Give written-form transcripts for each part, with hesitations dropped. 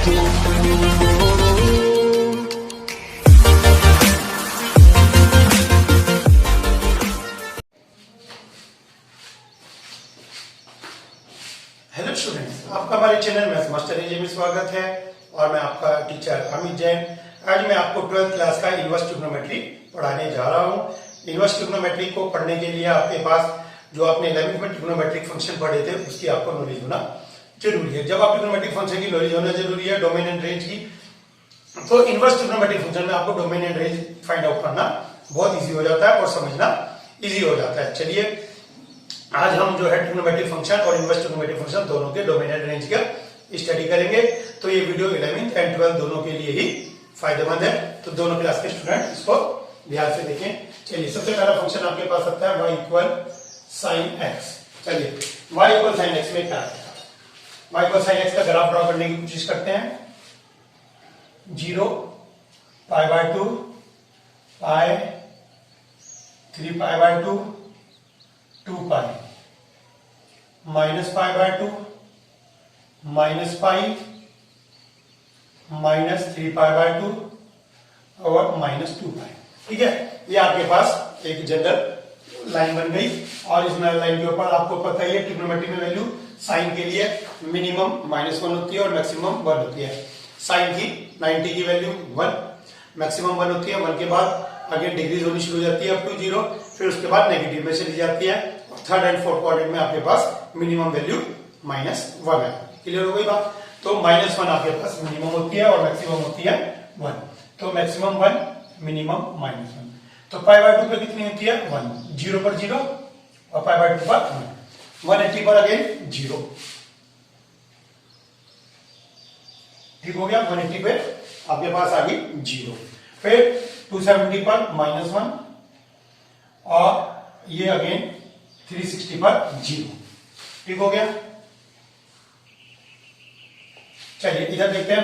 Hello students, आपका हमारे channel maths master एजे में स्वागत है और मैं आपका टीचर अमित जैन। आज मैं आपको 12th क्लास का इनवर्स ट्रिग्नोमेट्री पढ़ाने जा रहा हूँ। इनवर्स ट्रिग्नोमेट्री को पढ़ने के लिए आपके पास जो आपने 11th में ट्रिग्नोमेट्रिक फंक्शन पढ़े थे उसकी आपको नॉलेज होना जरूरी है। जब आप ट्रिग्नोमेट्रिक फंक्शन की नॉलेज होना जरूरी है, डोमेन एंड रेंज की, तो इनवर्स ट्रिग्नोमेट्रिक फंक्शन में आपको domain and range find out करना बहुत ईजी हो जाता है और समझना ईजी हो जाता है। चलिए आज हम जो है ट्रिग्नोमेट्रिक फंक्शन और इनवर्स ट्रिग्नोमेट्रिक फंक्शन दोनों के डोमेन एंड रेंज का स्टडी करेंगे। तो ये वीडियो 11th एंड 12th दोनों के लिए ही फायदेमंद है, तो दोनों क्लास के स्टूडेंट इसको ध्यान से देखें। चलिए सबसे पहला फंक्शन आपके पास आता है y इक्वल साइन एक्स। चलिए y इक्वल साइन एक्स में क्या है, y इक्वल साइन एक्स का ग्राफ ड्रॉ करने की कोशिश करते हैं। 0 π/2 pi 3 π/2 2 pi minus π/2 minus pi minus 3 π/2 और माइनस 2 पाई। ठीक है, ये आपके पास एक जनरल लाइन बन गई और इस लाइन के ऊपर आपको पता ही है ट्रिग्नोमेट्री में वैल्यू साइन के लिए मिनिमम -1 होती है और मैक्सिमम 1 होती है। साइन की 90 की वैल्यू 1, मैक्सिमम 1 होती है। 1 के बाद आगे डिग्रीज होनी शुरू हो जाती है अप टू 0, फिर उसके बाद नेगेटिव में चली जाती है और थर्ड एंड फोर्थ क्वाड्रेंट में आपके पास मिनिमम वैल्यू -1 है। क्लियर हो गई बात? तो -1 आपके पास मिनिमम होती है और मैक्सिमम होती है 1। तो मैक्सिमम 1, मिनिमम -1। तो π/2 पे कितनी होती है 1, 0 पर 0 और π/2 पर 1, 180 पर अगेन 0। ठीक हो गया, 180 पे आपके पास आ गई 0। फिर 270 पर -1 और ये अगेन 360 पर 0। ठीक हो गया। चलिए इधर देखते हैं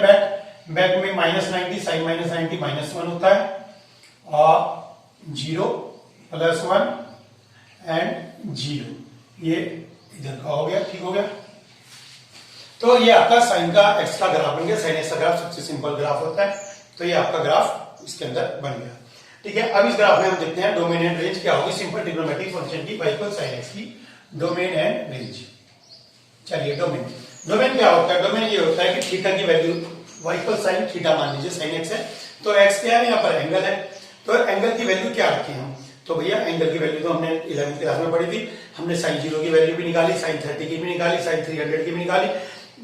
बैक में -90 साइन -90 -1 होता है और 0 +1 एंड 0, ये इधर का हो गया। ठीक हो गया। तो ये आपका साइन का एक्स का ग्राफ बन गया। साइन एक्स का ग्राफ सबसे सिंपल ग्राफ होता है, तो ये आपका ग्राफ इसके अंदर बन गया। ठीक है, अब इस ग्राफ में हम देखते हैं डोमेन एंड रेंज क्या होगी सिंपल ट्रिग्नोमेट्रिक फंक्शन की y इक्वल साइन एक्स की डोमेन एंड रेंज। चलिए डोमेन क्या होता है? डोमेन ये होता है कि थीटा की value y equal sine theta मान लीजिए, साइन एक्स है तो x क्या है, यहाँ पर एंगल है, तो एंगल की वैल्यू क्या रखी हम? तो भैया एंगल की वैल्यू तो हमने 11th क्लास में पढ़ी थी। हमने साइन 0 की वैल्यू भी निकाली, साइन 30 की भी निकाली, साइन 300 की भी निकाली,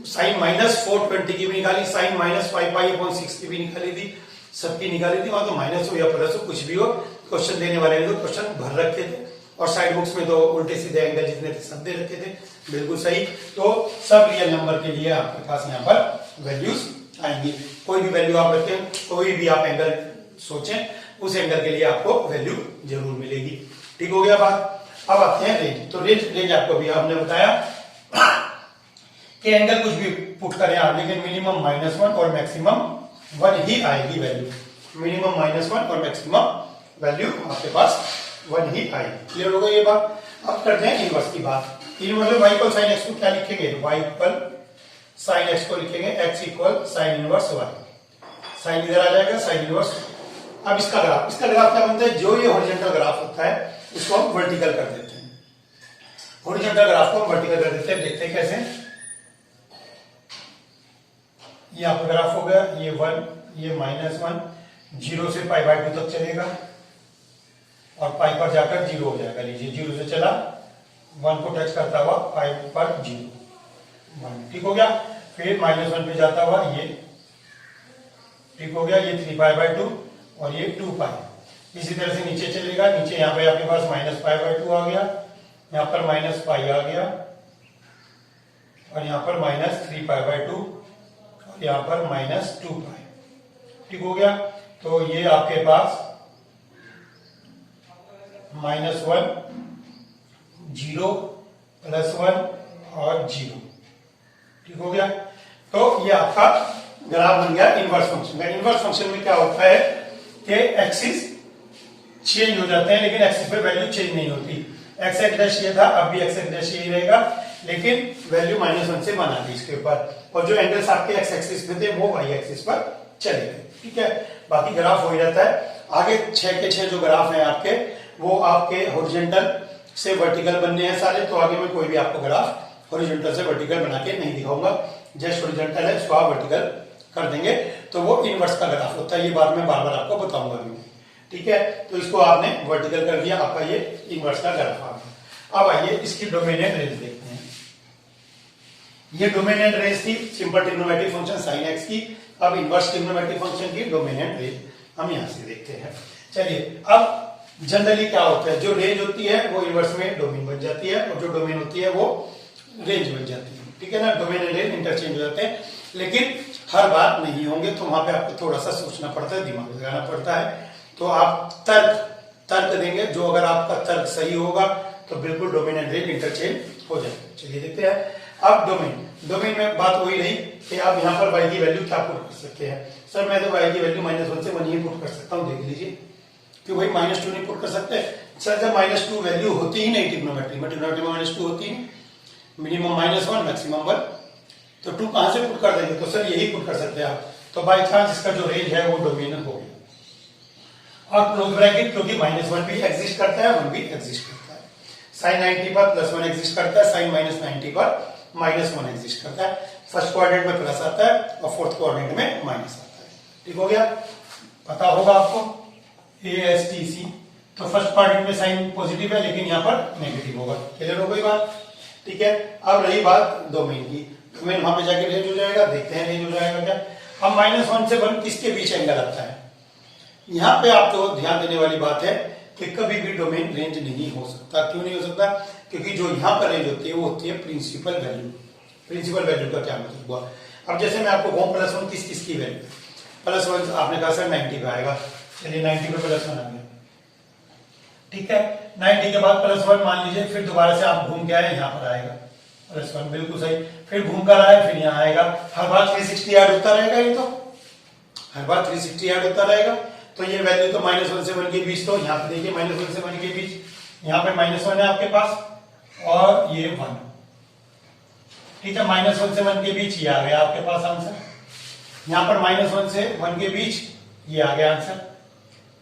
साइन -420 की भी निकाली, साइन -5π/6 की भी निकाली थी, सबकी निकाली थी। वहां तो माइनस हो या प्लस हो कुछ भी हो, क्वेश्चन देने वाले ने तो क्वेश्चन भर रखे थे और साइड बुक्स में तो उल्टे सीधे एंगल जितने थे सब दे रखे थे, बिल्कुल सही। तो सब रियल नंबर के लिए आपके पास यहाँ पर वैल्यूज आएंगी। कोई भी वैल्यू आप रखें, कोई भी आप एंगल सोचें, उस एंगल के लिए आपको वैल्यू जरूर मिलेगी। ठीक हो गया बात? अब आते हैं रेंज। तो रेंज आपको भी हमने बताया कि एंगल कुछ भी पुट करें आप, लेकिन मिनिमम -1 और मैक्सिमम 1 ही आएगी वैल्यू। मिनिमम -1 और मैक्सिमम वैल्यू आपके पास 1 ही आएगी। क्लियर हो गई ये बात? अब करते हैं इनवर्स की बात। इनवर्स में y इक्वल साइन एक्स को क्या लिखेंगे? y इक्वल साइन एक्स को लिखेंगे x equal sine inverse y। Sine इधर आ जाएगा, साइन इनवर्स। अब इसका ग्राफ क्या बनता है? जो ये हॉरिजॉन्टल ग्राफ होता है उसको हम वर्टिकल कर देते हैं। हॉरिजॉन्टल ग्राफ को हम वर्टिकल कर देते हैं। देखते हैं कैसे। ये आपका ग्राफ हो गया, ये 1, ये -1, 0 से π/2 तक चलेगा और पाई पर जाकर 0 हो जाएगा। लीजिए 0 से चला, 1 को टच करता हुआ पाई पर 0, 1। ठीक हो गया। फिर -1 पे जाता हुआ ये, ठीक हो गया, ये 3 π/2 और ये 2 पाई। इसी तरह से नीचे चलेगा, नीचे यहाँ पे आपके पास -π/2 आ गया, यहाँ पर -पाई आ गया और यहाँ पर -3 π/2 और यहाँ पर -2 पाई। ठीक हो गया। तो ये आपके पास -1, 0, +1 और 0। ठीक हो गया। तो ये आपका ग्राफ बन गया इनवर्स फंक्शन का। इनवर्स फंक्शन में क्या होता है कि एक्सिस चेंज हो जाते हैं लेकिन एक्सिस पे वैल्यू चेंज नहीं होती। एक्स डैश ये था, अब भी एक्स डैश यही रहेगा, लेकिन वैल्यू -1 से 1 आ गई इसके ऊपर, और जो एंगल्स आपके एक्स एक्सिस पे थे वो वाई एक्सिस पर चले गए। ठीक है, बाकी ग्राफ हो ही रहता है। आगे 6 के 6 जो ग्राफ हैं आपके, वो आपके हॉरिजॉन्टल से वर्टिकल बनने हैं सारे, तो आगे मैं कोई भी आपको ग्राफ हॉरिजॉन्टल से वर्टिकल बना के नहीं दिखाऊंगा। जस्ट हॉरिजॉन्टल है, इसको आप वर्टिकल कर देंगे तो वो इनवर्स का ग्राफ होता है। ये बात मैं बार बार आपको बताऊंगा भी। ठीक है, तो इसको आपने वर्टिकल कर दिया, आपका ये इनवर्स का ग्राफ आ गया। अब आइए इसकी डोमिनेंट रेंज देखते हैं। ये डोमिनेंट रेंज थी simple trigonometric function sin x की। अब इनवर्स ट्रिग्नोमेट्रिक फंक्शन की डोमिनेंट रेंज हम यहां से देखते हैं। चलिए, अब जनरली क्या होता है, जो रेंज होती है वो इनवर्स में डोमेन बन जाती है, और जो डोमेन होती है वो रेंज बन जाती है। ठीक है ना, डोमेन एंड रेंज इंटरचेंज हो जाते हैं, लेकिन हर बार नहीं होंगे, तो वहां पे आपको थोड़ा सा सोचना पड़ता है, दिमाग लगाना पड़ता है। तो आप तर्क देंगे, जो अगर आपका तर्क सही होगा तो बिल्कुल डोमेन एंड रेंज इंटरचेंज हो जाएगा। चलिए देखते हैं। अब डोमेन में बात वही रही कि आप यहाँ पर y की वैल्यू क्या पुट कर सकते हैं। सर मैं तो y की वैल्यू -1 से 1 ही पुट कर सकता हूँ, देख लीजिए, क्यों भाई -2 नहीं पुट कर सकते। सर जब -2 वैल्यू होती ही नहीं ट्रिग्नोमेट्री में, ट्रिग्नोमेट्री में -2 होती है, मिनिमम -1 मैक्सिमम 1, तो 2 कहां से पुट कर देंगे, तो सर यही पुट कर सकते हैं आप। तो बाई चांस इसका जो रेंज है वो डोमेन हो गया। और क्लोज ब्रैकेट, क्योंकि -1 भी एग्जिस्ट करता है, 1 भी एग्जिस्ट करता है। sin 90 पर +1 एग्जिस्ट करता है, sin -90 पर -1 एग्जिस्ट करता है। फर्स्ट क्वाड्रेंट में प्लस आता है और फोर्थ क्वाड्रेंट में माइनस आता है। ठीक हो गया, पता होगा आपको ASTC। तो फर्स्ट क्वाड्रेंट में साइन पॉजिटिव है, लेकिन यहाँ पर नेगेटिव होगा। क्लियर हो गई बात। ठीक है, अब रही बात डोमेन की। डोमेन वहां पे जाके रेंज हो जाएगा, देखते हैं रेंज हो जाएगा क्या। अब -1 से 1 किसके बीच एंगल आता है। यहाँ पे आपको ध्यान देने वाली बात है कि कभी भी डोमेन रेंज नहीं हो सकता। क्यों नहीं हो सकता, क्योंकि जो यहाँ पर रेंज होती है वो होती है प्रिंसिपल वैल्यू। प्रिंसिपल वैल्यू का क्या मतलब हुआ, अब जैसे मैं आपको कहूँ +1 किसकी वैल्यू, +1 आपने कहा सर 90 पे आएगा, चलिए 90 पे +1 आ गया। ठीक है, 90 के बाद +1 मान लीजिए, फिर दोबारा से आप घूम के आए, यहाँ पर आएगा +1, बिल्कुल सही। फिर घूम कर आए, फिर यहाँ आएगा। हर बार 360 ऐड होता रहेगा, ये तो हर बार 360 ऐड होता रहेगा। तो ये वैल्यू तो -1 से 1 के बीच, तो यहाँ पे देखिए -1 से 1 के बीच, यहाँ पे -1 है आपके पास, और ये 1। ठीक है, -1 से 1 के बीच ये आ गया आपके पास आंसर। यहाँ पर -1 से 1 के बीच ये आ गया आंसर,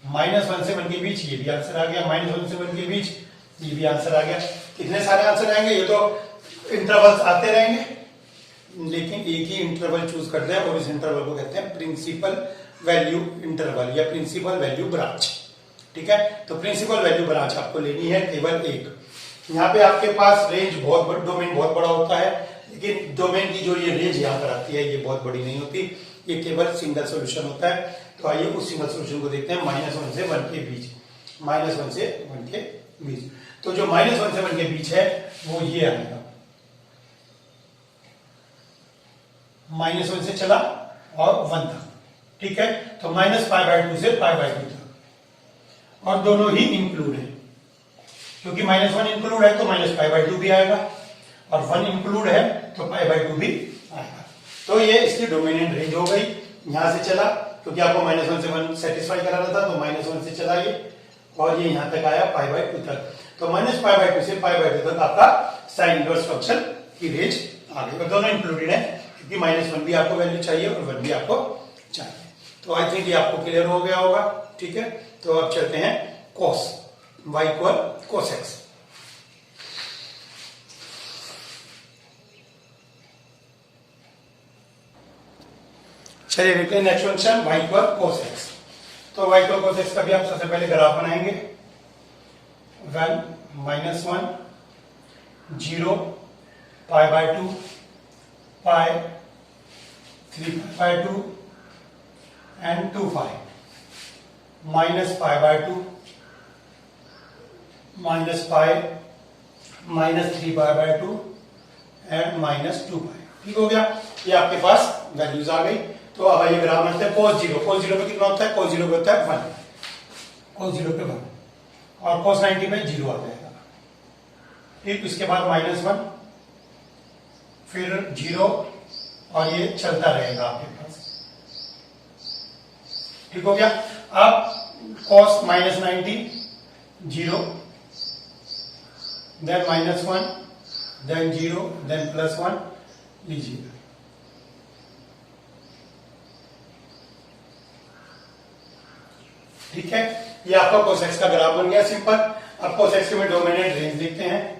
-1 से 1 के बीच ये भी आंसर आ गया, -1 से 1 के बीच ये भी आंसर आ गया। कितने सारे आंसर आएंगे, ये तो इंटरवल्स आते रहेंगे, लेकिन एक ही इंटरवल चूज करते हैं, और इस इंटरवल को कहते हैं प्रिंसिपल वैल्यू इंटरवल या प्रिंसिपल वैल्यू ब्रांच। ठीक है, तो प्रिंसिपल वैल्यू ब्रांच आपको लेनी है केवल एक। यहाँ पे आपके पास रेंज बहुत बड़ा, डोमेन बहुत बड़ा होता है, लेकिन डोमेन की जो ये रेंज यहाँ पर आती है ये बहुत बड़ी नहीं होती, ये केवल सिंगल सोल्यूशन होता है। तो आइए उस सिंगल सोल्यूशन को देखते हैं, -1 से 1 के बीच, -1 से 1 के बीच। तो जो -1 से 1 के बीच है वो ये आएगा, -1 से चला और 1 तक। ठीक है, तो -π/2 से π/2 तक, और दोनों ही इंक्लूड है, क्योंकि -1 इंक्लूड है तो -π/2 भी आएगा, और 1 इंक्लूड है तो π/2 भी आएगा। तो ये इसकी डोमिनेंट रेंज हो गई। यहां से चला, क्योंकि आपको -1 से 1 सेटिस्फाई कराना था, तो -1 से चला ये, और ये यहां तक आया π/2 तक। तो -π/2 से π/2 तक आपका साइन इनवर्स फंक्शन की रेंज आ गई, और दोनों इंक्लूडेड है, क्योंकि -1 भी आपको वैल्यू चाहिए और 1 भी आपको चाहिए। तो आई थिंक ये आपको क्लियर हो गया होगा। ठीक है, तो अब चलते हैं cos y = cos x। चलिए देखते हैं next function y = cos x। तो y = cos x का भी आप सबसे पहले ग्राफ बनाएंगे। 1 -1 0 π/2 π 3π/2 and 2π, -π/2 -π -3π/2 and -2π। ठीक हो गया, ये आपके पास वैल्यूज आ गई। तो अब आइए ग्राफ बनाते हैं। cos 0 पे कितना होता है, cos 0 पे होता है 1, cos 0 पे 1, और cos 90 पे 0 आ जाएगा। ठीक, इसके बाद -1, फिर 0, और ये चलता रहेगा आपके पास। ठीक हो गया। अब cos -90 0, देन -1, देन 0, देन +1 लीजिए। ठीक है, ये आपका cos x का ग्राफ बन गया सिंपल। अब cos x के में डोमिनेंट रेंज देखते हैं।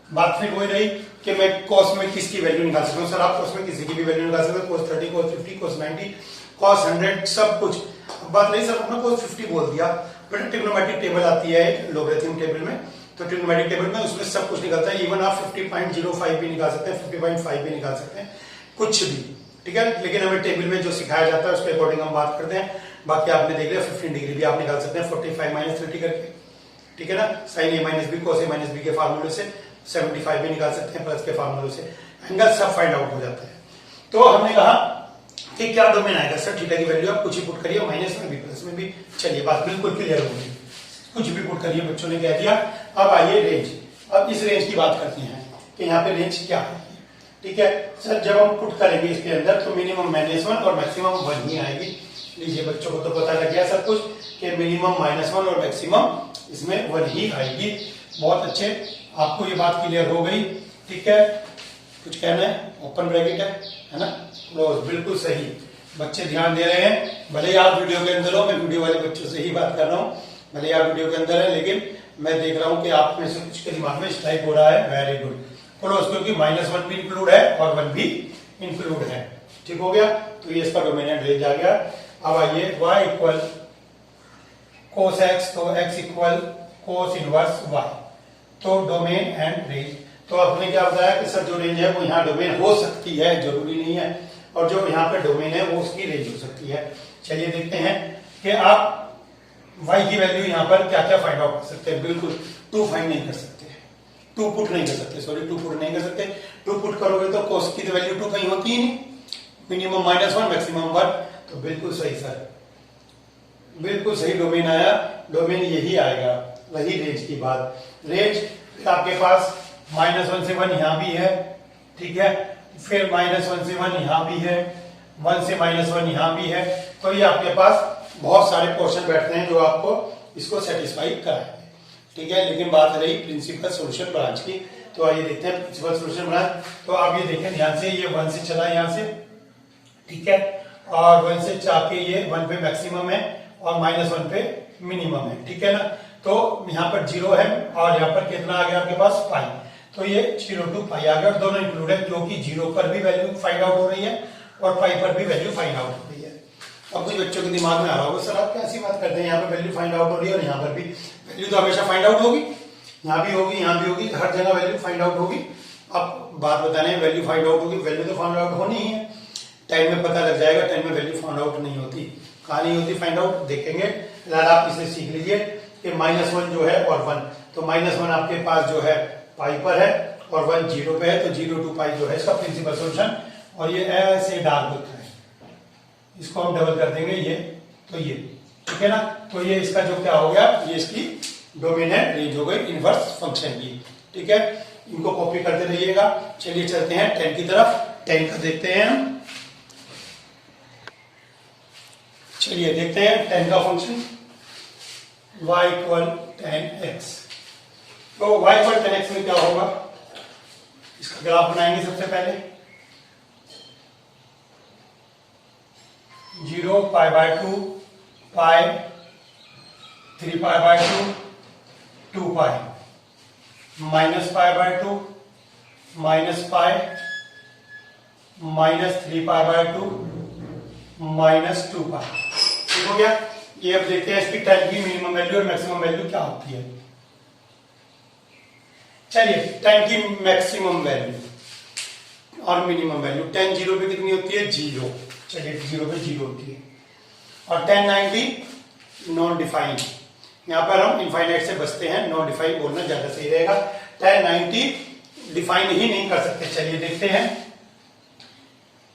बात फिर वही रही कि मैं cos में किसकी वैल्यू निकाल सकता हूँ। सर आप cos में किसी की भी वैल्यू निकाल सकते हो, cos 30, cos 50, cos 90, cos 100 सब कुछ। अब बात नहीं सर अपना cos 50 बोल दिया, बट ट्रिग्नोमेट्रिक टेबल आती है एक लोगरिथम टेबल में, तो ट्रिग्नोमेट्रिक टेबल में उसमें सब कुछ निकलता है। इवन आप 50.05 भी निकाल सकते हैं, 50.5 भी निकाल सकते हैं, कुछ भी। ठीक है, लेकिन हमें टेबल में जो सिखाया जाता है उसके अकॉर्डिंग हम बात करते हैं। बाकी आपने देख लिया 15 डिग्री भी आप निकाल सकते हैं 45 - 30 करके। ठीक है ना, sin a - b cos a - b के फार्मूले से 75 भी निकाल सकते हैं प्लस के फार्मूले से। एंगल सब फाइंड आउट हो जाता है। तो हमने कहा कि क्या डोमेन आएगा सर, थीटा की वैल्यू आप कुछ ही पुट करिए, माइनस में भी प्लस में भी। चलिए बात बिल्कुल क्लियर हो गई, कुछ भी पुट करिए, बच्चों ने कह दिया। अब आइए रेंज। अब इस रेंज की बात करते हैं कि यहाँ पे रेंज क्या है। ठीक है सर, जब हम पुट करेंगे इसके अंदर तो मिनिमम -1 और मैक्सिमम 1 ही आएगी। लीजिए बच्चों को तो पता लग गया सब कुछ कि मिनिमम -1 और मैक्सिमम इसमें 1 ही आएगी। बहुत अच्छे, आपको ये बात क्लियर हो गई। ठीक है, कुछ कहना है? ओपन ब्रैकेट है ना, क्लोज, बिल्कुल सही। बच्चे ध्यान दे रहे हैं, भले ही आप वीडियो के अंदर हो, मैं वीडियो वाले बच्चों से ही बात कर रहा हूँ, भले ही आप वीडियो के अंदर है, लेकिन मैं देख रहा हूँ कि आप में से कुछ के दिमाग में स्ट्राइक हो रहा है। वेरी गुड, क्लोज, क्योंकि -1 भी इंक्लूड है और 1 भी इंक्लूड है। ठीक हो गया, तो ये इसका डोमिनेंट रेंज आ गया। अब आइए y इक्वल cos x, तो x equal cos inverse y, तो डोमेन एंड रेंज। तो आपने क्या बताया कि सर जो रेंज है वो यहाँ डोमेन हो सकती है, जरूरी नहीं है, और जो यहाँ पे डोमेन है वो उसकी रेंज हो सकती है। चलिए देखते हैं कि आप y की वैल्यू यहाँ पर क्या क्या फाइंड आउट कर सकते हैं। बिल्कुल 2 फाइंड नहीं कर सकते, 2 पुट नहीं कर सकते, सॉरी 2 पुट नहीं कर सकते। 2 पुट करोगे तो cos की तो वैल्यू 2 कहीं होती ही नहीं, मिनिमम -1 मैक्सिमम 1, तो बिल्कुल सही सर, बिल्कुल सही डोमेन आया। डोमेन यही आएगा, वही रेंज की बात। रेंज आपके पास -1 से 1 यहाँ भी है, ठीक है, फिर -1 से 1 यहाँ भी है, 1 से -1 यहाँ भी है। तो ये आपके पास बहुत सारे क्वेश्चन बैठते हैं जो आपको इसको सेटिस्फाई कराएंगे। ठीक है, लेकिन बात रही प्रिंसिपल सॉल्यूशन ब्रांच की, तो आइए देखते हैं प्रिंसिपल सॉल्यूशन ब्रांच। तो आप ये देखें ध्यान से, ये 1 से चला यहाँ से, ठीक है, और 1 से जाके ये 1 पे मैक्सिमम है और -1 पे मिनिमम है। ठीक है ना, तो यहाँ पर 0 है और यहाँ पर कितना आ गया आपके पास पाई, तो ये 0 to पाई आ गया, दोनों इंक्लूड है, क्योंकि 0 पर भी वैल्यू फाइंड आउट हो रही है और पाई पर भी वैल्यू फाइंड आउट हो रही है। अब कुछ बच्चों के दिमाग में आ रहा होगा सर आप कैसी बात करते हैं, यहाँ पे वैल्यू फाइंड आउट हो रही है और यहाँ पर भी वैल्यू तो हमेशा फाइंड आउट होगी, यहाँ भी होगी, यहाँ भी होगी, हर जगह वैल्यू फाइंड आउट होगी। अब बात बताने वैल्यू फाइंड आउट होगी, वैल्यू तो फाइंड आउट होनी ही है। टाइम में पता लग जाएगा, टाइम में वैल्यू फाइंड आउट नहीं होती, कहां नहीं होती फाइंड आउट, देखेंगे। फिलहाल आप इसे सीख लीजिए कि -1 जो है और 1, तो -1 आपके पास जो है पाई पर है और 1 0 पे है, तो 0 to पाई जो है इसका प्रिंसिपल सॉल्यूशन। और ये ऐसे डार्क होता है, इसको हम डबल कर देंगे ये, तो ये, ठीक है ना, तो ये इसका जो क्या हो गया, ये इसकी डोमेन है, रेंज हो गई इनवर्स फंक्शन की। ठीक है, इनको कॉपी करते रहिएगा। चलिए चलते हैं 10 की तरफ, 10 का देखते हैं हम। चलिए देखते हैं 10 का फंक्शन, y इक्वल 10x। तो y इक्वल 10x में क्या होगा, इसका ग्राफ बनाएंगे सबसे पहले। 0 π/2 पाई 3 π/2 2 पाई -π/2 -पाई -3 π/2 -2 पाई। ठीक हो गया। ये अब देखते हैं इसकी टाइम की मिनिमम वैल्यू और मैक्सिमम वैल्यू क्या होती है। चलिए टाइम की मैक्सिमम वैल्यू और मिनिमम वैल्यू, 10 0 पे कितनी होती है 0, चलिए 0 पे 0 होती है, और 10 90 नॉन डिफाइंड, यहां पर हम इनफाइनाइट से बचते हैं, नॉन डिफाइंड बोलना ज्यादा सही रहेगा। 10 90 डिफाइन ही नहीं कर सकते। चलिए देखते हैं,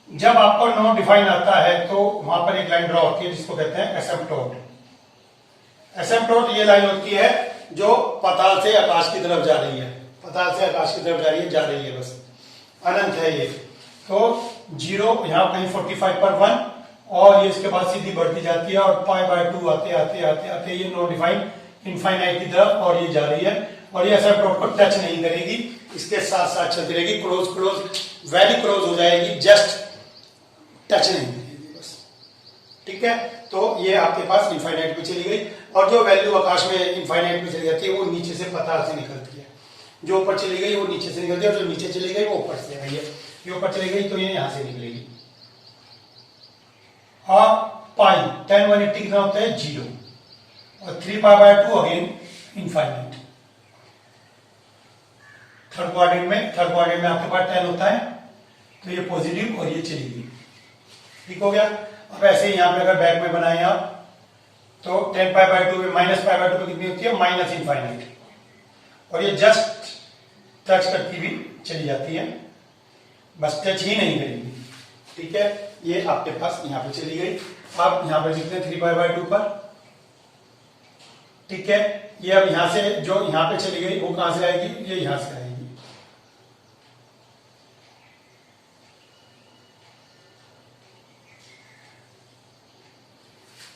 जब आपको नॉन डिफाइन आता है तो वहां पर एक लाइन ड्रॉ होती है जिसको कहते हैं एसिम्पटोट। एसिम्पटोट ये लाइन होती है जो पाताल से आकाश की तरफ जा रही है, पाताल से आकाश की तरफ जा रही है, बस अनंत है ये। तो 0 यहाँ कहीं 45 पर 1 और ये इसके बाद सीधी बढ़ती जाती है और π/2 आते आते आते आते ये नॉन डिफाइन इनफाइनाइट की तरफ और ये जा रही है, और ये एसिम्पटोट को टच नहीं करेगी, इसके साथ साथ चलती रहेगी, क्लोज क्लोज वेरी क्लोज हो जाएगी, जस्ट टच नहीं करेगी बस। ठीक है, तो ये आपके पास इनफाइनाइट पे चली गई, और जो वैल्यू आकाश में इनफाइनाइट पे चली जाती है वो नीचे से पता से निकलती है। जो ऊपर चली गई वो नीचे से निकलती है, और जो नीचे चली गई वो ऊपर से आई है। ये ऊपर चली गई तो ये यहां से निकलेगी। और पाई tan 180 कितना होता है 0, और 3π/2 अगेन इनफाइनाइट। थर्ड क्वाड्रेंट में आपके पास 10 होता है, तो ये पॉजिटिव और ये चली गई। ठीक हो गया। अब ऐसे ही यहां पे अगर बैक में बनाए आप तो 10π/2 में -π/2 पे कितनी होती है माइनस इनफाइनाइट, और ये जस्ट टच करती भी चली जाती है, बस टच ही नहीं करेगी। ठीक है, ये आपके पास यहां पे चली गई। आप यहां पर लिखते हैं 3π/2 पर। ठीक है, ये अब यहां से जो यहां पे चली गई वो कहां से आएगी, ये यहां से आएगी।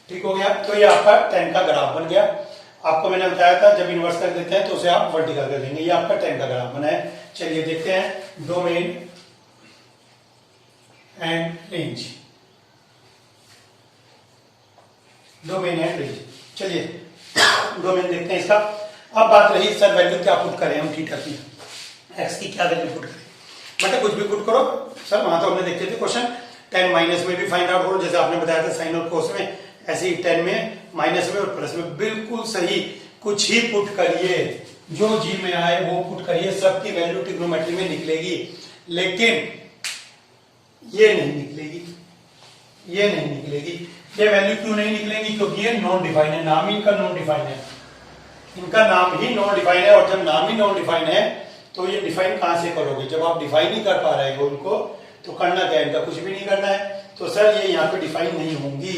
ठीक हो गया। तो ये आपका 10 का ग्राफ बन गया। आपको मैंने बताया था जब इन्वर्स कर देते हैं तो उसे आप वर्टिकल कर देंगे। ये आपका 10 का ग्राफ बना है। चलिए देखते हैं domain and range. Domain and range, चलिए डोमेन देखते हैं इसका। अब बात रही सर वैल्यू क्या पुट करें हम थीटा की, एक्स की क्या वैल्यू पुट करें, मतलब कुछ भी पुट करो सर। वहां तो हमने देखे थे क्वेश्चन 10 माइनस में भी फाइंड आउट करो, जैसे आपने बताया था साइन और कोस में, ऐसे ही 10 में, माइनस में और प्लस में। बिल्कुल सही, कुछ ही पुट करिए, जो जी में आए वो पुट करिए, सबकी वैल्यू ट्रिग्नोमेट्री में निकलेगी। लेकिन ये नहीं निकलेगी, ये नहीं निकलेगी। ये वैल्यू क्यों नहीं निकलेगी, क्योंकि ये नॉन डिफाइन है, नाम ही इनका नॉन डिफाइन है। इनका नाम ही नॉन डिफाइन है, और जब नाम ही नॉन डिफाइन है तो ये डिफाइन कहां से करोगे, जब आप डिफाइन ही कर पा रहे हो उनको, तो करना क्या है, इनका कुछ भी नहीं करना है। तो सर ये यहाँ पे डिफाइन नहीं होंगी,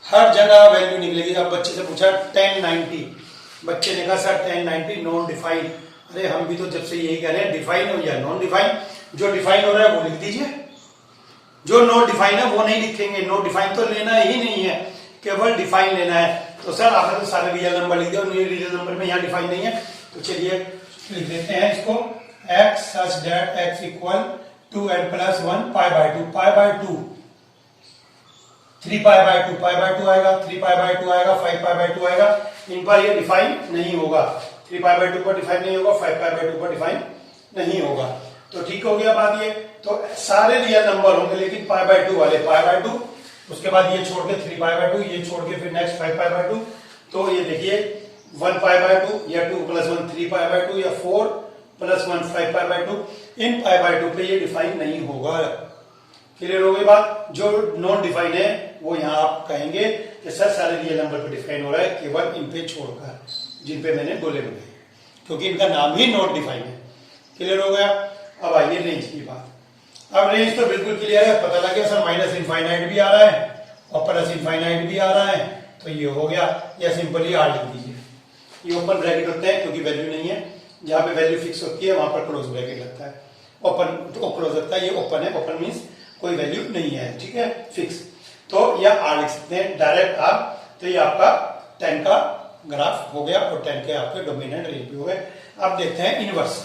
हर जगह वैल्यू निकलेगी। अब बच्चे से पूछा 1090, बच्चे ने कहा सर 1090 नॉन डिफाइन। अरे हम भी तो जब से यही कह रहे हैं डिफाइन हो या नॉन डिफाइन, जो डिफाइन हो रहा है वो लिख दीजिए, जो नॉन डिफाइन है वो नहीं लिखेंगे। नो डिफाइन तो लेना ही नहीं है, केवल डिफाइन लेना है। तो सर आपने तो सारे रियल नंबर लिख दिया और रियल नंबर में यहाँ डिफाइन नहीं है, तो चलिए लिख देते हैं इसको x such that x equal to n plus 1 π/2, π/2 3π/2, π/2 आएगा, 3π/2 आएगा, 5π/2 आएगा। इन पर ये डिफाइन नहीं होगा, 3π/2 पर डिफाइन नहीं होगा, 5π/2 पर डिफाइन नहीं होगा। तो ठीक हो गया बात ये। तो सारे रियल नंबर होंगे, लेकिन π/2 वाले π/2, उसके बाद ये छोड़ के 3π/2, ये छोड़ के फिर नेक्स्ट 5π/2। तो ये देखिए 1π/2 या 2 + 1 3π/2 या 4 + 1 5π/2, इन π/2 पे ये डिफाइन नहीं होगा। क्लियर हो गई बात। जो नॉन डिफाइन है वो यहाँ आप कहेंगे कि सर सारे रियल नंबर पे डिफाइन हो रहा है, केवल इन पे छोड़कर जिन पे मैंने बोले बनाए, क्योंकि इनका नाम ही नॉट डिफाइन है। क्लियर हो गया। अब आइए रेंज की बात। अब रेंज तो बिल्कुल क्लियर है, पता लग गया सर माइनस इनफाइनाइट भी आ रहा है और प्लस इनफाइनाइट भी आ रहा है, तो ये हो गया। या सिंपली आर लिख दीजिए। ये ओपन ब्रैकेट होते हैं क्योंकि वैल्यू नहीं है, जहां पे वैल्यू फिक्स होती है वहां पर क्लोज ब्रैकेट लगता है। ओपन तो क्लोज लगता है, ये ओपन है, ओपन मीन्स कोई वैल्यू नहीं है, ठीक है, फिक्स। तो यह आर लिख सकते हैं डायरेक्ट आर। तो ये आपका 10 का ग्राफ हो गया और 10 के आपके डोमिनेंट रेंज भी हो गए। अब देखते हैं इनवर्स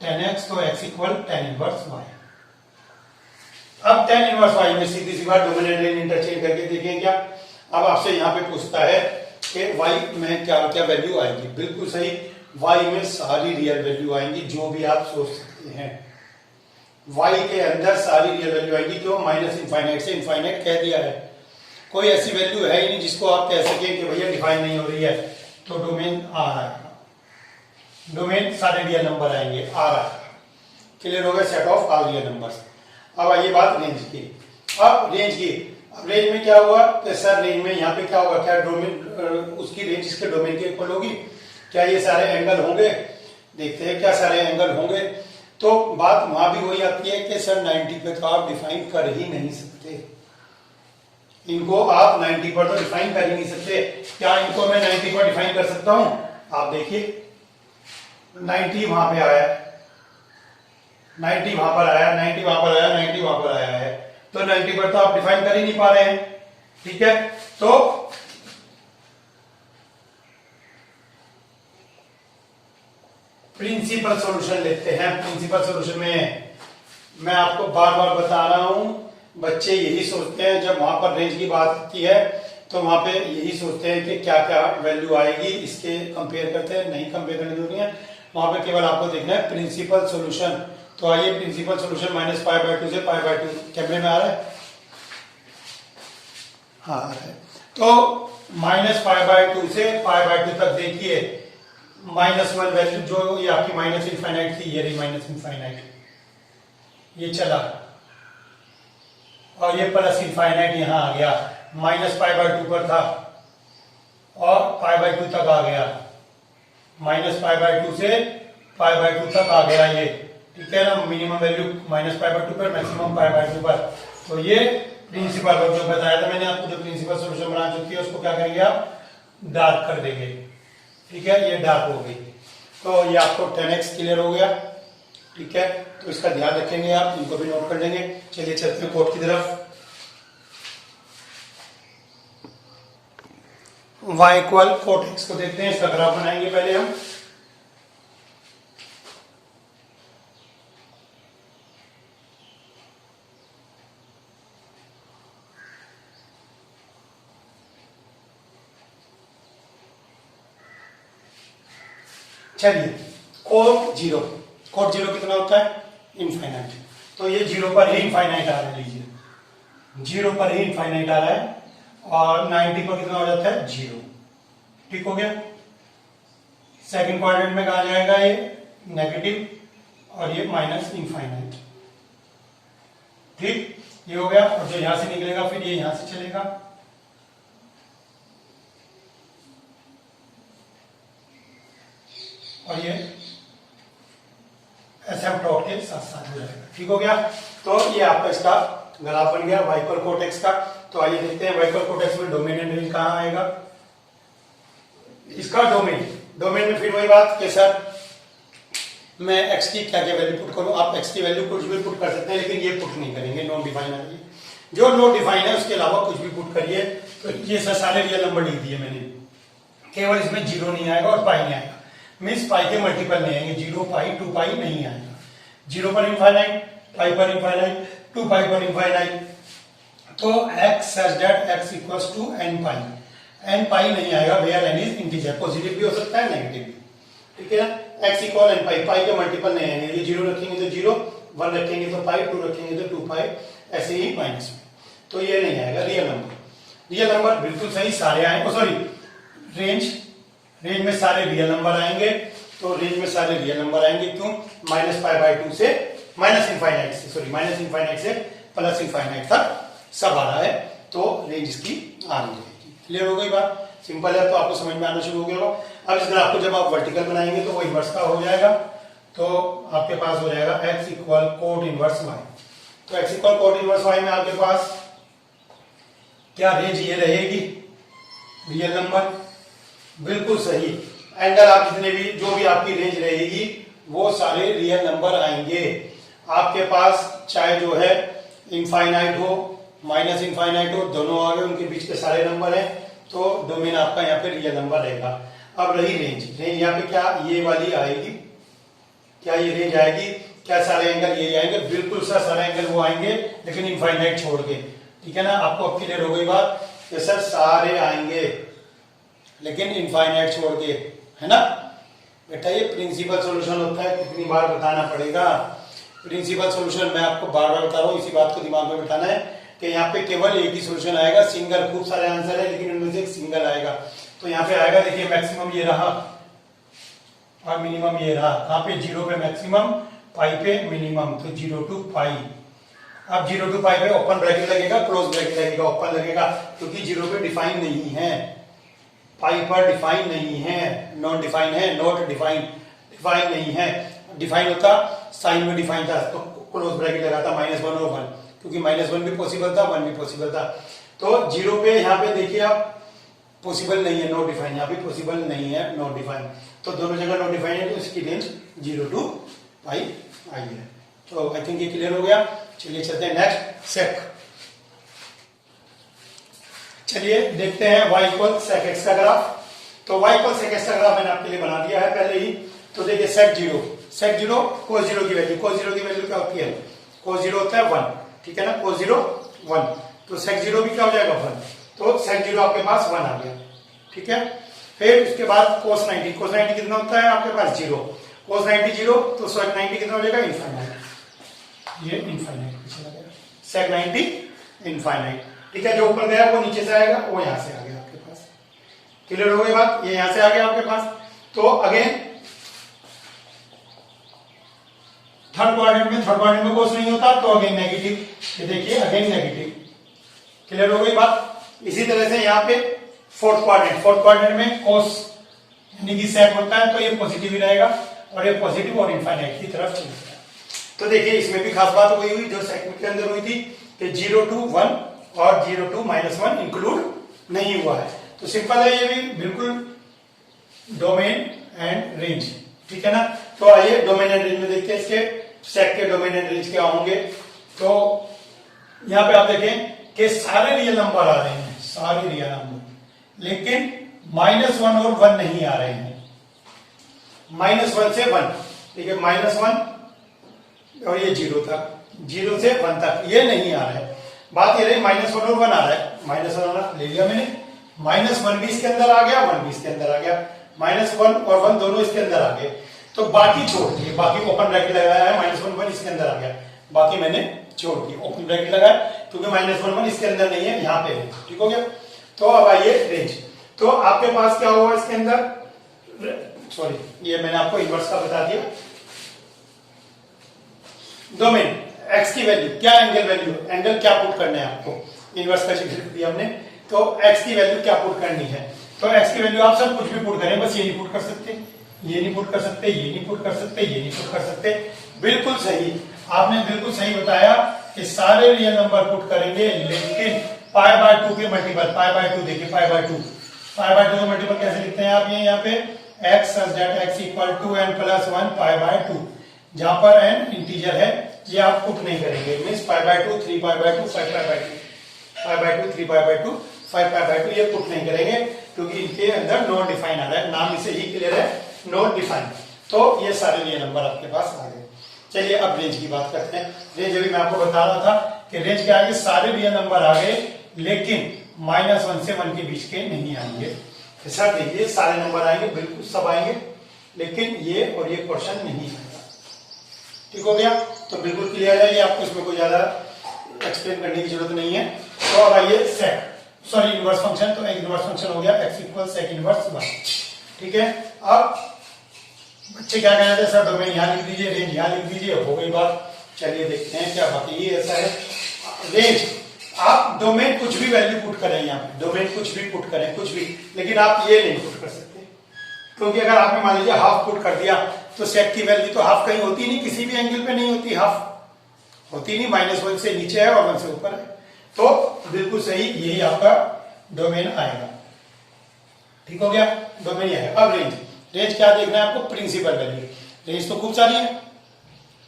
10x, तो x इक्वल 10 इनवर्स y। अब 10 इनवर्स y में सीधी सी बात डोमिनेंट रेंज इंटरचेंज करके देखें क्या। अब आपसे यहां पे पूछता है कि y में क्या क्या वैल्यू आएगी। बिल्कुल सही, y में सारी रियल वैल्यू आएंगी जो भी आप सोच सकते हैं। y के अंदर सारी रियल वैल्यू आएगी। क्यों, माइनस इनफाइनाइट से इनफाइनाइट कह दिया है, कोई ऐसी वैल्यू है ही नहीं जिसको आप कह सकें कि भैया डिफाइन नहीं हो रही है। तो डोमेन आ रहा है, डोमेन सारे रियल नंबर आएंगे, आ रहा है। क्लियर हो गया, set of all real numbers. अब आइए बात रेंज की। अब रेंज की, अब रेंज में क्या हुआ कि सर रेंज में यहाँ पे क्या होगा, क्या डोमेन उसकी रेंज इसके डोमेन के इक्वल होगी, क्या ये सारे एंगल होंगे। देखते हैं क्या सारे एंगल होंगे। तो बात वहां भी वही आती है कि सर 90 पे तो आप डिफाइन कर ही नहीं सकते, इनको आप 90 पर तो डिफाइन कर ही नहीं सकते। क्या इनको मैं 90 पर डिफाइन कर सकता हूं, आप देखिए 90 वहां पे आया, 90 वहां पर आया, 90 वहां पर आया, 90 वहां पर आया है, तो 90 पर तो आप डिफाइन कर ही नहीं पा रहे हैं, ठीक है। तो प्रिंसिपल सॉल्यूशन लेते हैं। प्रिंसिपल सॉल्यूशन में मैं आपको बार बार बता रहा हूं, बच्चे यही सोचते हैं जब वहां पर रेंज की बात आती है तो वहां पे यही सोचते हैं कि क्या क्या वैल्यू आएगी, इसके कंपेयर करते हैं। नहीं कंपेयर करने जरूरी है, वहां पे केवल आपको देखना है प्रिंसिपल सॉल्यूशन। तो आइए प्रिंसिपल सॉल्यूशन -π/2 से π/2 कैमरे में आ रहा है, हाँ आ रहा है। तो -π/2 से π/2 तक देखिए -1 वैल्यू जो ये आपकी माइनस इनफाइनाइट थी, ये रही माइनस इनफाइनाइट, ये चला और ये प्लस इनफाइनाइट यहां आ गया, -π/2 पर था और π/2 तक आ गया, -π/2 से π/2 तक आ गया ये, ठीक है ना। मिनिमम वैल्यू -π/2 पर, मैक्सिमम π/2 पर। तो ये प्रिंसिपल जो बताया था मैंने आपको, जो प्रिंसिपल सॉल्यूशन बना चुकी है उसको क्या करेंगे आप, डार्क कर देंगे, ठीक है, ये डार्क हो गई। तो ये आपको 10x क्लियर हो गया, ठीक है। तो इसका ध्यान रखेंगे आप, इनको भी नोट कर लेंगे। चलिए चलते हैं कोड की तरफ। y इक्वल कोट x को देखते हैं, इसका ग्राफ बनाएंगे पहले हम। चलिए कोट जीरो कितना होता है, इनफाइनाइट। तो ये जीरो पर ही इनफाइनाइट आ रहा है, लीजिए जीरो पर ही इनफाइनाइट आ रहा है और 90 पर कितना हो जाता है, जीरो, ठीक हो गया। सेकंड क्वाड्रेंट में कहा जाएगा ये नेगेटिव और ये माइनस इनफाइनाइट, ठीक, ये हो गया। और जो यहां से निकलेगा फिर ये यहां से चलेगा, और ये एसिम्पटोट के साथ साथ हो जाएगा, ठीक हो गया। तो ये आपका इसका ग्राफ बन गया y इक्वल कोट x का। तो आइए देखते हैं y इक्वल कोट x में डोमेन एंड रेंज कहां आएगा। इसका डोमेन में फिर वही बात कि सर मैं x की क्या क्या वैल्यू पुट करूं। आप x की वैल्यू कुछ भी पुट कर सकते हैं, लेकिन ये पुट नहीं करेंगे, नॉन डिफाइन है। जो नॉट डिफाइन है उसके अलावा कुछ भी पुट करिए। तो ये सर सारे रियल नंबर लिख दिए मैंने, केवल इसमें जीरो नहीं आएगा और पाई नहीं आएगा, मीन्स पाई के मल्टीपल नहीं आएंगे, 0 पाई 2 पाई नहीं आएगा। 0 पर इनफाइनाइट, पाई पर इनफाइनाइट, 2 पाई पर इनफाइनाइट। तो x such that x equals to n pi, n pi नहीं आएगा, where n is integer, positive भी हो सकता है नेगेटिव भी, ठीक है ना। x इक्वल n पाई, पाई के मल्टीपल नहीं आएंगे, ये 0 रखेंगे तो 0, 1 रखेंगे तो पाई, 2 रखेंगे तो 2 पाई, ऐसे ही माइनस में। तो ये नहीं आएगा रियल नंबर बिल्कुल सही सारे आएंगे। सॉरी, रेंज में सारे रियल नंबर आएंगे। तो रेंज में सारे रियल नंबर आएंगे, क्यों, -π/2 से माइनस इनफाइनाइट से प्लस इनफाइनाइट तक सब आ रहा है। तो रेंज इसकी आ रही है, क्लियर हो गई बात, सिंपल है। तो आपको समझ में आना शुरू हो गया होगा। अब इस ग्राफ को जब आप वर्टिकल बनाएंगे तो वो इनवर्स का हो जाएगा। तो आपके पास हो जाएगा x equal cot inverse y। तो x equal cot inverse y में आपके पास क्या रेंज ये रहेगी, रियल नंबर, बिल्कुल सही। एंगल आप जितने भी, जो भी आपकी रेंज रहेगी वो सारे रियल नंबर आएंगे आपके पास, चाहे जो है इनफाइनाइट हो माइनस इनफाइनाइट हो, दोनों आ गए, उनके बीच के सारे नंबर हैं। तो डोमेन आपका यहाँ पे रियल नंबर रहेगा। अब रही रेंज यहाँ पे क्या ये वाली आएगी, क्या ये रेंज आएगी, क्या सारे एंगल ये आएंगे, बिल्कुल सर सारे एंगल वो आएंगे, लेकिन इनफाइनाइट छोड़ के, ठीक है ना। आपको अब क्लियर हो गई बात कि सर सारे आएंगे लेकिन इनफाइनाइट छोड़ के, है ना बेटा। ये प्रिंसिपल सॉल्यूशन होता है, कितनी बार बताना पड़ेगा। प्रिंसिपल सॉल्यूशन मैं आपको बार बार बता रहा हूँ, इसी बात को दिमाग में बिठाना है कि यहाँ पे केवल एक ही सॉल्यूशन आएगा, सिंगल, खूब सारे आंसर है लेकिन उनमें से एक सिंगल आएगा। तो यहाँ पे आएगा, देखिए मैक्सिमम ये रहा और मिनिमम ये रहा। कहाँ पे, 0 पे मैक्सिमम, पाई पे मिनिमम, तो 0 to पाई। अब 0 to पाई पे ओपन ब्रैकेट लगेगा, क्लोज ब्रैकेट लगेगा, ओपन लगेगा, क्योंकि 0 पे डिफाइन नहीं है, पाई पर डिफाइन नहीं है, नॉन डिफाइन है, नॉट डिफाइन नहीं है। डिफाइन होता साइन में डिफाइन था तो क्लोज ब्रैकेट लगा था -1 और 1, क्योंकि -1 भी पॉसिबल था, 1 भी पॉसिबल था। तो 0 पे यहाँ पे देखिए आप पॉसिबल नहीं है, नॉट डिफाइन, यहाँ पे पॉसिबल नहीं है, नॉट डिफाइन। तो दोनों जगह नॉट डिफाइन है, तो इसकी रेंज 0 to पाई आई है। तो आई थिंक ये क्लियर हो गया। चलिए चलते हैं नेक्स्ट सेक। चलिए देखते हैं y इक्वल सेक एक्स का ग्राफ। तो y इक्वल सेक एक्स का ग्राफ मैंने आपके लिए बना दिया है पहले ही। तो देखिए सेक जीरो कोस जीरो की वैल्यू क्या होती है, कोस जीरो होता है 1, ठीक है ना, कोस जीरो 1, तो सेक जीरो भी क्या हो जाएगा 1, तो सेक जीरो आपके पास 1 आ गया, ठीक है। फिर उसके बाद कोस 90 कितना होता है आपके पास 0, कोस 90 0, तो सेक 90 कितना हो जाएगा इनफाइनाइट, ये इनफाइनाइट पीछे लगेगा, सेक 90 इनफाइनाइट, ठीक है। जो ऊपर गया वो नीचे से आएगा, वो यहां से आ गया आपके पास, क्लियर हो गई बात, ये यहां से आ गया आपके पास। तो अगेन थर्ड क्वाड्रेंट में कोस नहीं होता, तो अगेन नेगेटिव, ये देखिए अगेन नेगेटिव, क्लियर हो गई बात। इसी तरह से यहाँ पे फोर्थ क्वाड्रेंट में कोस यानी कि सेक होता है, तो ये पॉजिटिव ही रहेगा, और ये पॉजिटिव और इनफाइनाइट की तरफ चलता है। तो देखिए इसमें भी खास बात हुई जो सेगमेंट के अंदर हुई थी कि 0 to 1 और 0 to -1 इंक्लूड नहीं हुआ है, तो सिंपल है, ये भी बिल्कुल डोमेन एंड रेंज, ठीक है ना। तो आइए डोमेन एंड रेंज में देखते हैं इसके सेक के डोमेन एंड रेंज क्या होंगे। तो यहां पे आप देखें कि सारे रियल नंबर आ रहे हैं, सारे रियल नंबर, लेकिन -1 और 1 नहीं आ रहे हैं, -1 से 1, ठीक है, -1 और ये 0 तक, 0 से 1 तक ये नहीं आ रहा है। बात ये रही -1 और 1 आ रहा है, -1 ले लिया मैंने, -1 भी इसके अंदर आ गया, 1 भी इसके अंदर आ गया, -1 और 1 दोनों इसके अंदर आ गए, तो बाकी छोड़ दिए, बाकी ओपन ब्रैकेट लगाया है, -1 इसके अंदर आ गया, बाकी मैंने छोड़ दिया, ओपन ब्रैकेट लगाया क्योंकि -1 इसके अंदर नहीं है, यहाँ पे है, ठीक हो गया। तो अब आइए रेंज, तो आपके पास क्या होगा इसके अंदर, सॉरी ये मैंने आपको इनवर्स का बता दिया। डोमेन x की वैल्यू क्या, एंगल क्या पुट करना है आपको, इनवर्स का जिक्र दिया हमने, तो x की वैल्यू क्या पुट करनी है, तो x की वैल्यू आप सब कुछ भी पुट करें, बस ये नहीं पुट कर सकते, ये नहीं पुट कर सकते, ये नहीं पुट कर सकते, ये नहीं पुट कर सकते, बिल्कुल सही, आपने बिल्कुल सही बताया कि सारे रियल नंबर पुट करेंगे, लेकिन π/2 के मल्टीपल, π/2 देखिए, π/2 के मल्टीपल कैसे लिखते हैं आप, ये यहाँ पे x such that x equal to n plus 1 π/2, जहां पर n इंटीजर है, ये आप पुट नहीं करेंगे, मींस π/2 3π/2 5π/2, π/2 3π/2 5π/2 ये पुट नहीं करेंगे क्योंकि इनके अंदर नॉन डिफाइन आ रहा है, नाम इसे ही क्लियर है, नॉन डिफाइन। तो ये सारे रियल नंबर आपके पास आ गए। चलिए अब रेंज की बात करते हैं। रेंज अभी मैं आपको बता रहा था कि रेंज के आगे सारे रियल नंबर आ गए, लेकिन -1 से 1 के बीच के नहीं आएंगे। ऐसा देखिए सारे नंबर आएंगे, बिल्कुल सब आएंगे, लेकिन ये और ये क्वेश्चन नहीं आएगा, ठीक हो गया। तो बिल्कुल क्लियर है, ये आपको इसमें कोई ज्यादा एक्सप्लेन करने की जरूरत नहीं है। तो अब आइए सेक, सॉरी इनवर्स फंक्शन, तो एक इनवर्स फंक्शन हो गया x इक्वल सेक इनवर्स 1, ठीक है। अब बच्चे क्या कहते हैं, सर डोमेन यहाँ लिख दीजिए, रेंज यहाँ लिख दीजिए, हो गई बात। चलिए देखते हैं क्या बाकी ये ऐसा है। रेंज आप डोमेन कुछ भी वैल्यू पुट करें, यहाँ पे डोमेन कुछ भी पुट करें, कुछ भी, लेकिन आप ये नहीं पुट कर सकते, क्योंकि अगर आपने मान लीजिए हाफ पुट कर दिया तो सेक की वैल्यू तो हाफ कहीं होती नहीं, किसी भी एंगल पे नहीं होती, हाफ होती नहीं, -1 से नीचे है और 1 से ऊपर है, तो बिल्कुल सही यही आपका डोमेन आएगा, ठीक हो गया, डोमेन ये है। अब रेंज क्या देखना है आपको, प्रिंसिपल वैल्यू, रेंज तो खूब सारी है,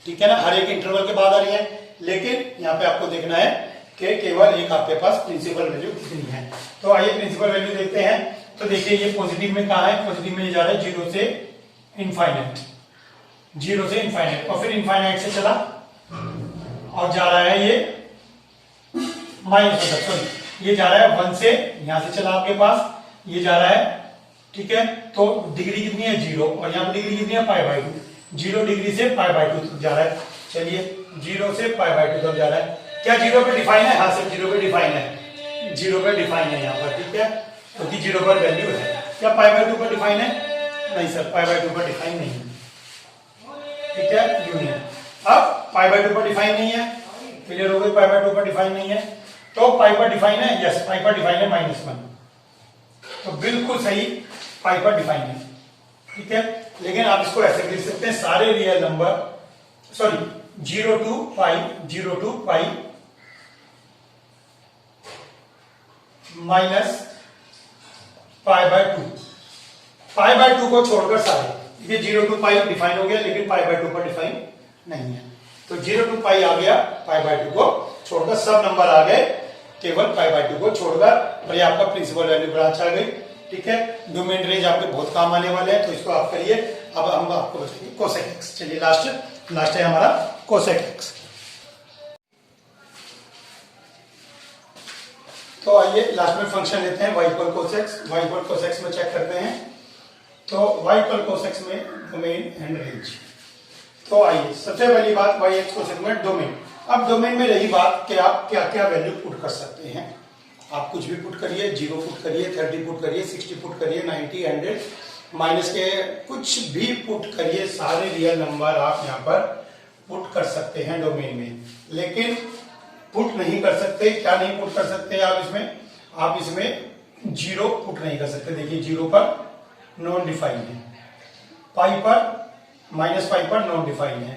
ठीक है ना, हर एक इंटरवल के बाद आ रही है, लेकिन यहाँ पे आपको देखना है कि केवल एक आपके पास प्रिंसिपल वैल्यू कितनी है। तो आइए प्रिंसिपल वैल्यू देखते हैं। तो देखिए ये पॉजिटिव में कहा है, पॉजिटिव में जा रहा है 0 से इनफाइनाइट, 0 से इनफाइनाइट, और फिर इनफाइनाइट से चला और जा रहा है ये माइनस, सॉरी ये जा रहा है 1 से, यहां से चला आपके पास, ये जा रहा है, ठीक है। तो डिग्री कितनी है 0, और यहाँ पर डिग्री कितनी है π/2, 0 डिग्री से π/2 तक जा रहा है। चलिए 0 से π/2 तक जा रहा है, क्या 0 पे डिफाइन है, हाँ सिर्फ 0 पे डिफाइन है, 0 पे डिफाइन है यहाँ पर, ठीक है, क्योंकि 0 पर वैल्यू है। क्या π/2 पर डिफाइन है, नहीं सर π/2 पर डिफाइन नहीं है, ठीक है, यूनियन। अब π/2 पर डिफाइन नहीं है, क्लियर हो गई, π/2 पर डिफाइन नहीं है, तो पाई पर डिफाइन है, यस पाई पर डिफाइन है -1, तो बिल्कुल सही पाई पर डिफाइन है, ठीक है। लेकिन आप इसको ऐसे लिख सकते हैं, सारे रियल नंबर, सॉरी 0 to पाई -π/2 को छोड़कर सारे, ये 0 to पाई डिफाइन हो गया, लेकिन π/2 पर डिफाइन नहीं है, तो 0 to पाई आ गया, π/2 को छोड़कर सब नंबर आ गए, केवल π/2 को छोड़कर, और ये आपका प्रिंसिपल वैल्यू ब्रांच आ गई, ठीक है। डोमेन रेंज आपके बहुत काम आने वाले हैं, तो इसको आप करिए। अब हम आपको बताएंगे कोसेक एक्स। चलिए लास्ट है हमारा कोसेक एक्स। तो आइए लास्ट में फंक्शन लेते हैं y इक्वल कोसेक्स। y इक्वल कोसेक्स में चेक करते हैं। तो y इक्वल कोसेक्स में डोमेन एंड रेंज। तो आइए सबसे पहली बात y एक्स कोसेक्स में डोमेन। अब डोमेन में रही बात कि आप क्या क्या वैल्यू पुट कर सकते हैं। आप कुछ भी पुट करिए, 0 पुट करिए, 30 पुट करिए, 60 पुट करिए, 90, 100 माइनस के कुछ भी पुट करिए, सारे रियल नंबर आप यहाँ पर पुट कर सकते हैं डोमेन में। लेकिन पुट नहीं कर सकते, क्या नहीं पुट कर सकते आप इसमें 0 पुट नहीं कर सकते। देखिए 0 पर नॉन डिफाइंड है, पाई पर -पाई पर नॉन डिफाइंड है,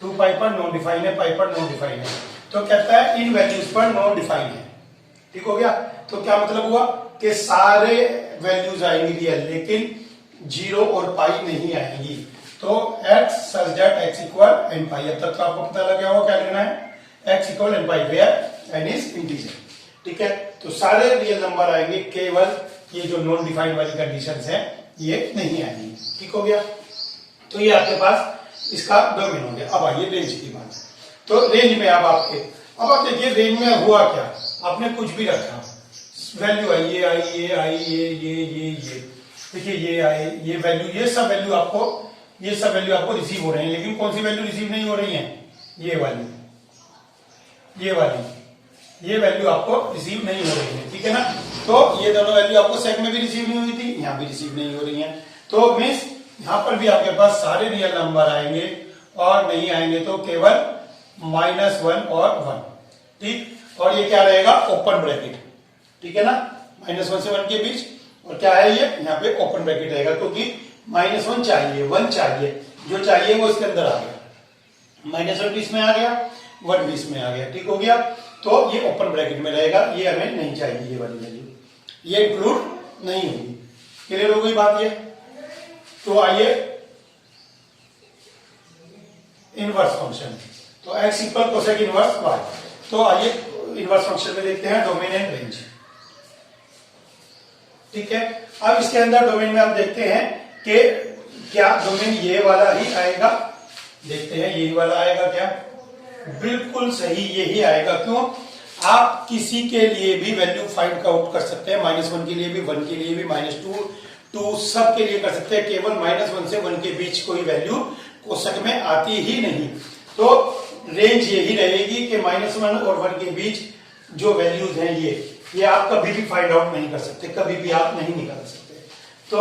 2 पाई पर नॉन डिफाइंड है, पाई पर नॉन डिफाइंड है। तो कहता है इन वैल्यूज पर नॉन डिफाइंड है। ठीक हो गया। तो क्या मतलब हुआ कि सारे वैल्यूज आएंगी रियल, लेकिन 0 और पाई नहीं आएंगी। तो x such that x equal n पाई। अब तक तो आपको पता लग गया होगा क्या लेना है, x equal n pi where n is integer. ठीक है। तो सारे रियल नंबर आएंगे, केवल ये जो नॉन डिफाइंड वाली कंडीशंस है ये नहीं आएंगी। ठीक हो गया। तो ये आपके पास इसका डोमेन हो गया। अब आइए रेंज की बात। तो रेंज में अब आप देखिए रेंज में हुआ क्या, आपने कुछ भी रखा, वैल्यू आई, ये आई, ये आई, ये देखिए ये आई, ये वैल्यू, ये सब वैल्यू आपको रिसीव हो रहे हैं। लेकिन कौन सी वैल्यू रिसीव नहीं हो रही है, ये वैल्यू आपको रिसीव नहीं हो रही है। ठीक है ना। तो ये दोनों वैल्यू आपको सेक में भी रिसीव नहीं हुई थी, यहाँ भी रिसीव नहीं हो रही है। तो मीन्स यहाँ पर भी आपके पास सारे रियल नंबर आएंगे, और नहीं आएंगे तो केवल -1 और 1। ठीक। और ये क्या रहेगा, ओपन ब्रैकेट। ठीक है ना, -1 से 1 के बीच। और क्या है ये, यहाँ पे ओपन ब्रैकेट रहेगा, क्योंकि -1 चाहिए, 1 चाहिए, जो चाहिए वो इसके अंदर आ गया। -1 बीच में आ गया, 1 बीच में आ गया। ठीक हो गया। तो ये ओपन ब्रैकेट में रहेगा, ये हमें नहीं चाहिए, ये वाली वैल्यू ये इंक्लूड नहीं होगी। क्लियर हो गई बात ये। तो आइए इनवर्स फंक्शन। तो x equal cosec inverse y। तो आइए इनवर्स फंक्शन में देखते हैं डोमेन एंड रेंज। ठीक है। अब इसके अंदर डोमेन में हम देखते हैं कि क्या डोमेन ये वाला ही आएगा। देखते हैं यही वाला आएगा क्या, बिल्कुल सही यही आएगा। क्यों, आप किसी के लिए भी वैल्यू फाइंड आउट कर सकते हैं, -1 के लिए भी, 1 के लिए भी, -2 सब के लिए कर सकते हैं। केवल -1 से 1 के बीच कोई वैल्यू कोष्टक में आती ही नहीं। तो रेंज यही रहेगी कि -1 और 1 के बीच जो वैल्यूज हैं ये आप कभी भी फाइंड आउट नहीं कर सकते, कभी भी आप नहीं निकाल सकते। तो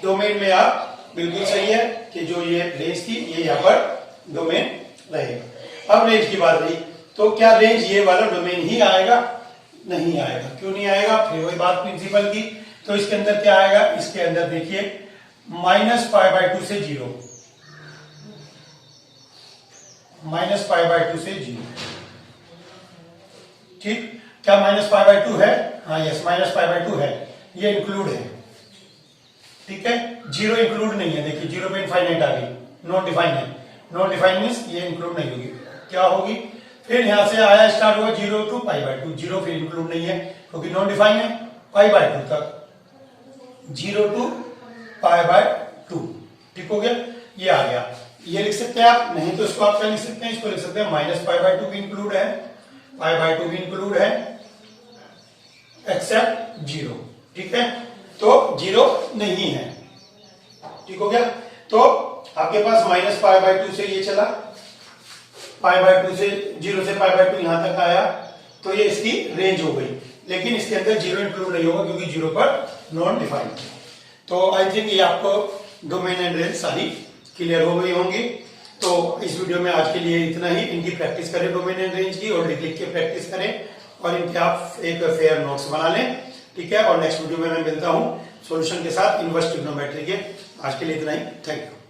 डोमेन में आप बिल्कुल सही है कि जो ये रेंज थी ये यहाँ पर डोमेन रहेगा। अब रेंज की बात रही, तो क्या रेंज ये वाला डोमेन ही आएगा, नहीं आएगा। क्यों नहीं आएगा, फिर वही बात प्रिंसिपल की। तो इसके अंदर क्या आएगा, इसके अंदर देखिए -π/2 से 0, -π/2 से 0। ठीक। क्या -π/2 है, हाँ यस -π/2 है, ये इंक्लूड है। ठीक है। 0 इंक्लूड नहीं है। देखिए 0 पे इनफाइनाइट आ गई, नॉट डिफाइन है। नॉट डिफाइन मींस ये इंक्लूड नहीं होगी। क्या होगी, फिर यहां से आया स्टार्ट हुआ 0 to π/2, 0 फिर इंक्लूड नहीं है क्योंकि नॉन डिफाइन है, π/2 तक, 0 to π/2। ठीक हो गया, ये आ गया। ये लिख सकते हैं आप, नहीं तो इसको आप क्या लिख सकते हैं, इसको लिख सकते हैं -π/2 भी इंक्लूड है, π/2 भी इंक्लूड है, एक्सेप्ट 0। ठीक है। तो 0 नहीं है। ठीक हो गया। तो आपके पास -π/2 से ये चला, π/2 से 0 से π/2 यहां तक आया, तो ये इसकी रेंज हो गई। लेकिन इसके अंदर 0 इंक्लूड नहीं होगा क्योंकि 0 पर नॉन डिफाइंड। तो आई थिंक ये आपको डोमेन एंड रेंज सारी क्लियर हो गई होंगी। तो इस वीडियो में आज के लिए इतना ही। इनकी प्रैक्टिस करें डोमेन एंड रेंज की, और लिख के प्रैक्टिस करें, और इनके आप एक फेयर नोट्स बना लें। ठीक है। और नेक्स्ट वीडियो में मैं मिलता हूं सॉल्यूशन के साथ इनवर्स ट्रिग्नोमेट्री के। आज के लिए इतना ही। Thank you.